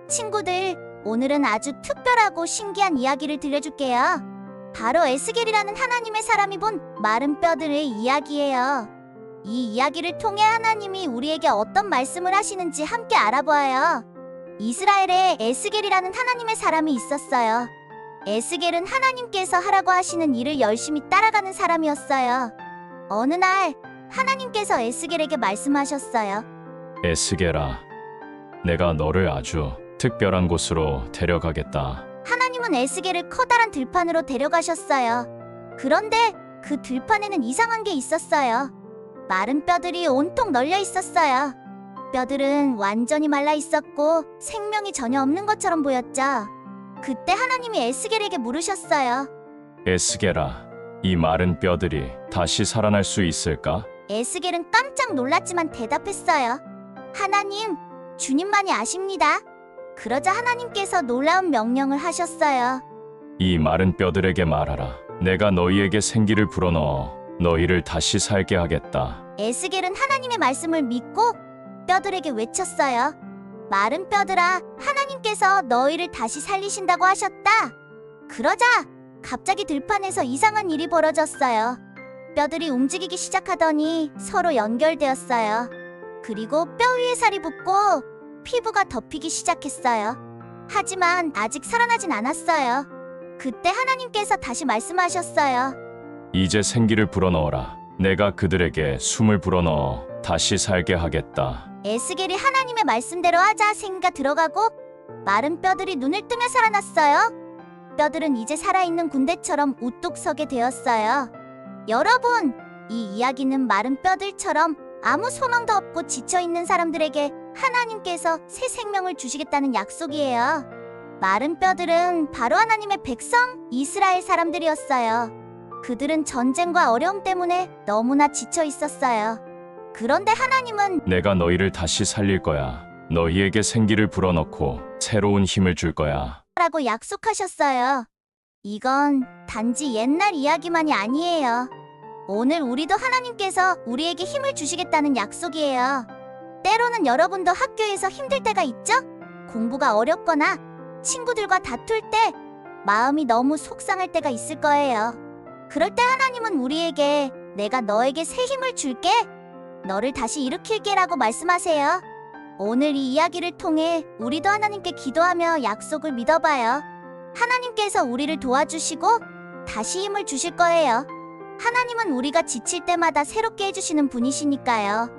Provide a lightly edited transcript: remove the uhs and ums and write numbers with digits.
친구들, 오늘은 아주 특별하고 신기한 이야기를 들려줄게요. 바로 에스겔이라는 하나님의 사람이 본 마른 뼈들의 이야기예요. 이 이야기를 통해 하나님이 우리에게 어떤 말씀을 하시는지 함께 알아보아요. 이스라엘에 에스겔이라는 하나님의 사람이 있었어요. 에스겔은 하나님께서 하라고 하시는 일을 열심히 따라가는 사람이었어요. 어느 날 하나님께서 에스겔에게 말씀하셨어요. 에스겔아, 내가 너를 아주 특별한 곳으로 데려가겠다. 하나님은 에스겔을 커다란 들판으로 데려가셨어요. 그런데 그 들판에는 이상한 게 있었어요. 마른 뼈들이 온통 널려 있었어요. 뼈들은 완전히 말라 있었고 생명이 전혀 없는 것처럼 보였죠. 그때 하나님이 에스겔에게 물으셨어요. 에스겔아, 이 마른 뼈들이 다시 살아날 수 있을까? 에스겔은 깜짝 놀랐지만 대답했어요. 하나님, 주님만이 아십니다. 그러자 하나님께서 놀라운 명령을 하셨어요. 이 마른 뼈들에게 말하라. 내가 너희에게 생기를 불어넣어 너희를 다시 살게 하겠다. 에스겔은 하나님의 말씀을 믿고 뼈들에게 외쳤어요. 마른 뼈들아, 하나님께서 너희를 다시 살리신다고 하셨다. 그러자 갑자기 들판에서 이상한 일이 벌어졌어요. 뼈들이 움직이기 시작하더니 서로 연결되었어요. 그리고 뼈 위에 살이 붙고 피부가 덮이기 시작했어요. 하지만 아직 살아나진 않았어요. 그때 하나님께서 다시 말씀하셨어요. 이제 생기를 불어넣어라. 내가 그들에게 숨을 불어넣어 다시 살게 하겠다. 에스겔이 하나님의 말씀대로 하자 생기가 들어가고 마른 뼈들이 눈을 뜨며 살아났어요. 뼈들은 이제 살아있는 군대처럼 우뚝 서게 되었어요. 여러분, 이 이야기는 마른 뼈들처럼 아무 소망도 없고 지쳐있는 사람들에게 하나님께서 새 생명을 주시겠다는 약속이에요. 마른 뼈들은 바로 하나님의 백성, 이스라엘 사람들이었어요. 그들은 전쟁과 어려움 때문에 너무나 지쳐 있었어요. 그런데 하나님은 내가 너희를 다시 살릴 거야. 너희에게 생기를 불어넣고 새로운 힘을 줄 거야. 라고 약속하셨어요. 이건 단지 옛날 이야기만이 아니에요. 오늘 우리도 하나님께서 우리에게 힘을 주시겠다는 약속이에요. 때로는 여러분도 학교에서 힘들 때가 있죠? 공부가 어렵거나 친구들과 다툴 때 마음이 너무 속상할 때가 있을 거예요. 그럴 때 하나님은 우리에게 내가 너에게 새 힘을 줄게, 너를 다시 일으킬게 라고 말씀하세요. 오늘 이 이야기를 통해 우리도 하나님께 기도하며 약속을 믿어봐요. 하나님께서 우리를 도와주시고 다시 힘을 주실 거예요. 하나님은 우리가 지칠 때마다 새롭게 해주시는 분이시니까요.